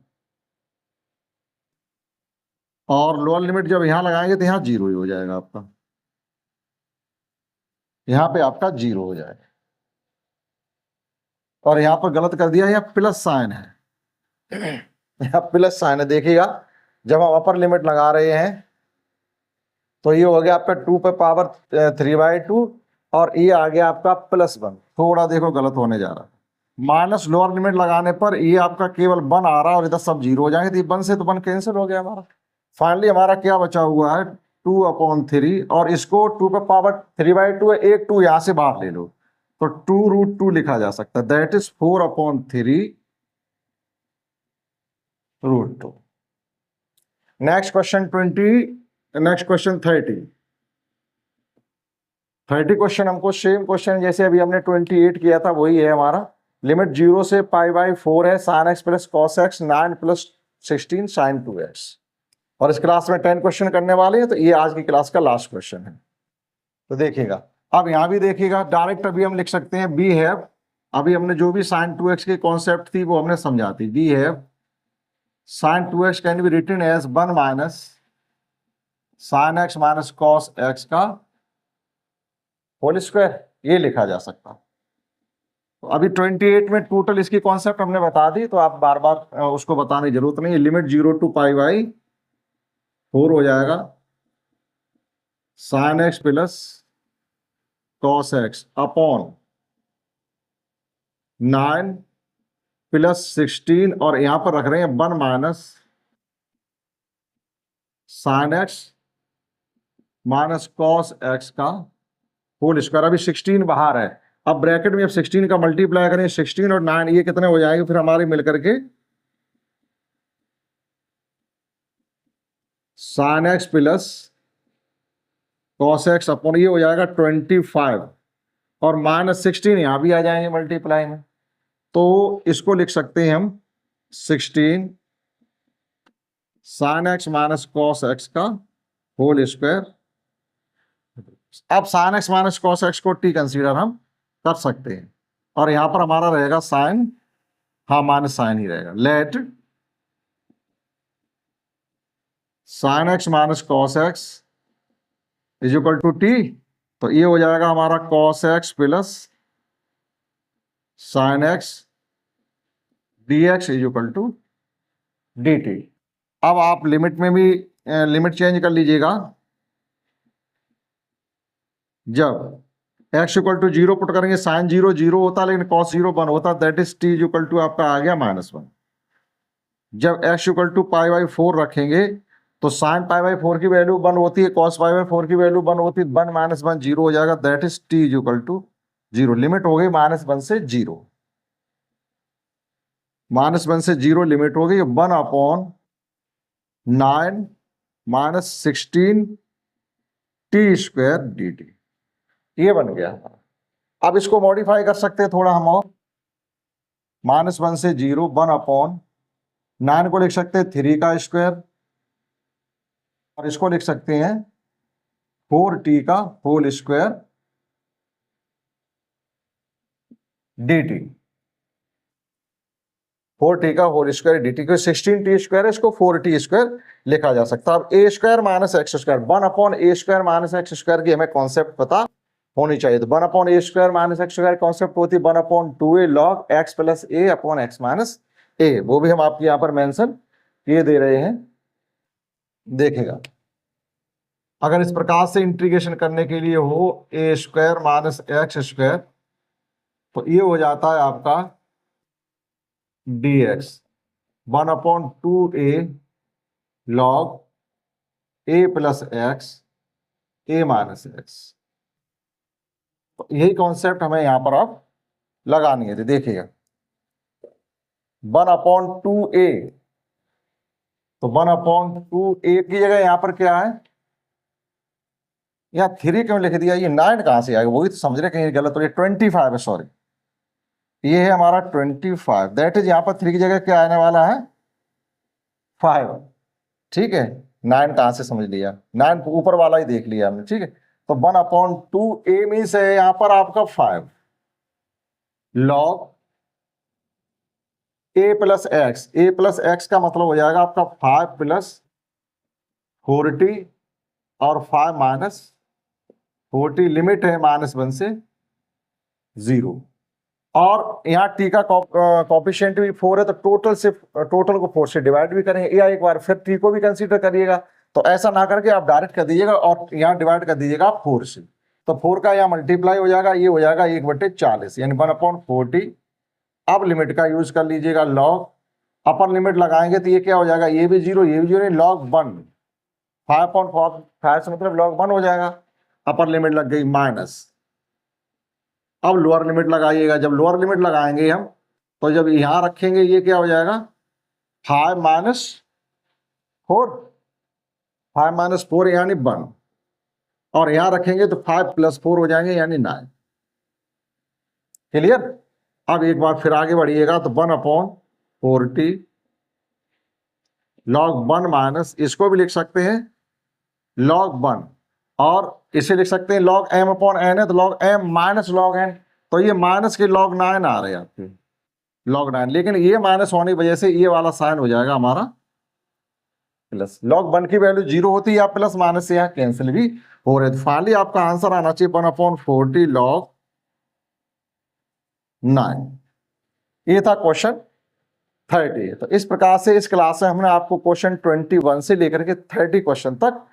और लोअर लिमिट जब यहाँ लगाएंगे तो यहाँ 0 ही हो जाएगा आपका, यहाँ पे आपका 0 हो जाएगा. और यहाँ पर गलत कर दिया, यहाँ प्लस साइन है, यहाँ प्लस साइन है. देखिएगा जब हम अपर लिमिट लगा रहे हैं तो ये हो गया आपका 2 पे पावर 3/2, और ये आ गया आपका +1. थोड़ा देखो गलत होने जा रहा है. माइनस लोअर लिमिट लगाने पर ये आपका केवल 1 आ रहा है, और इधर सब 0 हो जाएंगे, तो 1 से तो 1 कैंसिल हो गया हमारा. फाइनली हमारा क्या बचा हुआ है 2/3, और इसको 2 पे पावर 3/2 है, एक 2 यहाँ से बाहर ले लो तो 2√2 लिखा जा सकता है, that is 4/3 √2. Next question 30 question हमको सेम क्वेश्चन जैसे अभी हमने 28 किया था वही है हमारा. लिमिट 0 से π/4 है, sin x plus cos x 9 + 16 sin 2x. और इस क्लास में 10 क्वेश्चन करने वाले हैं, तो ये आज की क्लास का लास्ट क्वेश्चन है. तो देखिएगा, अब यहाँ भी देखिएगा, डायरेक्ट अभी हम लिख सकते हैं वी हैव, अभी हमने जो भी sin 2x की कॉन्सेप्ट थी वो हमने समझाती. We have sin 2x can be written as 1 minus sin x minus cos x का होल स्क्वायर, ये लिखा जा सकता. तो अभी 28 में टोटल इसकी कॉन्सेप्ट हमने बता दी, तो आप बार बार उसको बताने की जरूरत नहीं है. लिमिट 0 to π/4 हो जाएगा, sin x plus cos x upon 9 + 16, और यहां पर रख रहे हैं 1 minus sin x minus cos x का होल स्क्वायर. अभी 16 बाहर है, अब ब्रैकेट में अब 16 का मल्टीप्लाई करें, 16 और 9 ये कितने हो जाएंगे फिर हमारे मिलकर के sin x plus cos x upon ये हो जाएगा 25, और माइनस 16 यहां भी आ जाएंगे मल्टीप्लाई में, तो इसको लिख सकते हैं हम 16 sin x minus cos x का होल स्क्वायर. अब sin x minus cos x को t कंसीडर हम कर सकते हैं, और यहां पर हमारा रहेगा साइन, हाँ माइनस साइन ही रहेगा. Let sine x minus cos x is equal to t. तो ये हो जाएगा हमारा cos x plus sine x D x is equal to d t. अब आप लिमिट में भी लिमिट चेंज कर लीजिएगा। जब x इक्वल टू 0 पुट करेंगे साइन 0 0 होता है, लेकिन कॉस 0 1 होता है, that is t equal to आपका आ गया -1। जब x equal to pi by 4 रखेंगे तो साइन पाई बाई 4 की वैल्यू 1 होती है, कॉस पाई बाई 4 की वैल्यू 1 होती है, 1 -1 0 हो जाएगा, that is t equal to 0। Limit हो गई -1 से 0, -1 से 0 लिमिट हो गई 1/9 -16 टी स्क्वायर डी टी। ये बन गया। अब इसको मॉडिफाई कर सकते हैं थोड़ा हम, और -1 से 0 1/9 को लिख सकते हैं 3 का स्क्वायर, और इसको लिख सकते हैं 4t का होल स्क्वायर dt। 4t का होल स्क्वायर dt को 16t स्क्वायर है, इसको 4t स्क्वायर लिखा जा सकता है। अब a square minus x square 1/a square minus x square की हमें कॉन्सेप्ट पता होनी चाहिए। तो 1/a square minus x square concept होती है 1/2a log x plus a upon x minus a। वो भी हम आपके यहाँ पर मेंशन किए दे रहे हैं, देखेगा। अगर इस प्रकार से इंटीग्रेशन करने के लिए हो a square minus x square, तो ये हो जाता है आपका dx 1/2a log a plus x a minus x. तो यही कॉन्सेप्ट हमें यहां पर अब लगानी है। देखिएगा 1/2a, तो 1/2a की जगह यहां पर क्या है, यहाँ 3 क्यों लिख दिया, ये 9 कहां से आएगा, वही तो समझ रहे, कहीं गलत हो रही है। 25 है, सॉरी, ये है हमारा 25, दैट इज यहां पर 3 की जगह क्या आने वाला है 5। ठीक है, 9 कहां से समझ लिया, 9 ऊपर वाला ही देख लिया हमने। ठीक है, तो 1/2a मीन्स है यहां पर आपका 5 log a plus x. a plus x का मतलब हो जाएगा आपका 5 प्लस 4t और 5 माइनस 4t। लिमिट है -1 से 0, और यहाँ t का कॉफिशिएंट भी 4 है, तो टोटल को 4 से डिवाइड भी करेंगे, या एक बार फिर t को भी कंसीडर करिएगा। तो ऐसा ना करके आप डायरेक्ट कर दीजिएगा और यहाँ डिवाइड कर दीजिएगा 4 से, तो 4 का यहाँ मल्टीप्लाई हो जाएगा, ये हो जाएगा 1/40 यानी 1/40। अब लिमिट का यूज कर लीजिएगा, लॉग अपर लिमिट लगाएंगे तो ये क्या हो जाएगा, ये भी 0 ये भी 0, लॉग 1 5/5 से मतलब लॉग 1 हो जाएगा। अपर लिमिट लग गई माइनस। अब लोअर लिमिट लगाइएगा, जब लोअर लिमिट लगाएंगे हम, तो जब यहां रखेंगे ये क्या हो जाएगा 5 माइनस 4 यानी 1, और यहां रखेंगे तो 5 प्लस 4 हो जाएंगे यानी 9। क्लियर। अब एक बार फिर आगे बढ़िएगा, तो 1/40 log 1 माइनस, इसको भी लिख सकते हैं log 1, और इसे लिख सकते हैं log m/n है, तो log m minus log n, तो ये माइनस के log 9 आ रहे हैं आपके log 9, लेकिन ये माइनस होने की वजह से ये वाला साइन हो जाएगा हमारा प्लस। log 1 की वैल्यू 0 होती है, या प्लस माइनस से यहाँ कैंसिल भी हो रहे। तो फाइनली आपका आंसर आना चाहिए 1/40 log 9। ये था क्वेश्चन 30। तो इस प्रकार से इस क्लास में हमने आपको क्वेश्चन 21 से लेकर के 30 क्वेश्चन तक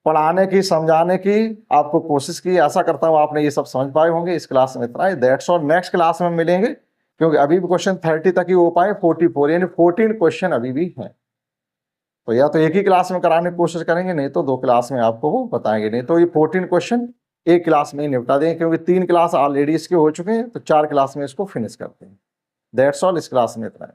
पढ़ाने की, समझाने की आपको कोशिश की। आशा करता हूं आपने ये सब समझ पाए होंगे। इस क्लास में इतना ही, दैट्स ऑल। नेक्स्ट क्लास में मिलेंगे, क्योंकि अभी भी क्वेश्चन 30 तक ही हो पाए, 44 यानी 14 क्वेश्चन अभी भी हैं। तो या तो एक ही क्लास में कराने की कोशिश करेंगे, नहीं तो 2 क्लास में आपको वो बताएंगे, नहीं तो ये 14 क्वेश्चन एक क्लास में ही निपटा देंगे, क्योंकि 3 क्लास ऑलरेडी इसके हो चुके हैं, तो 4 क्लास में इसको फिनिश करते हैं। दैट्स ऑल, इस क्लास में इतना है।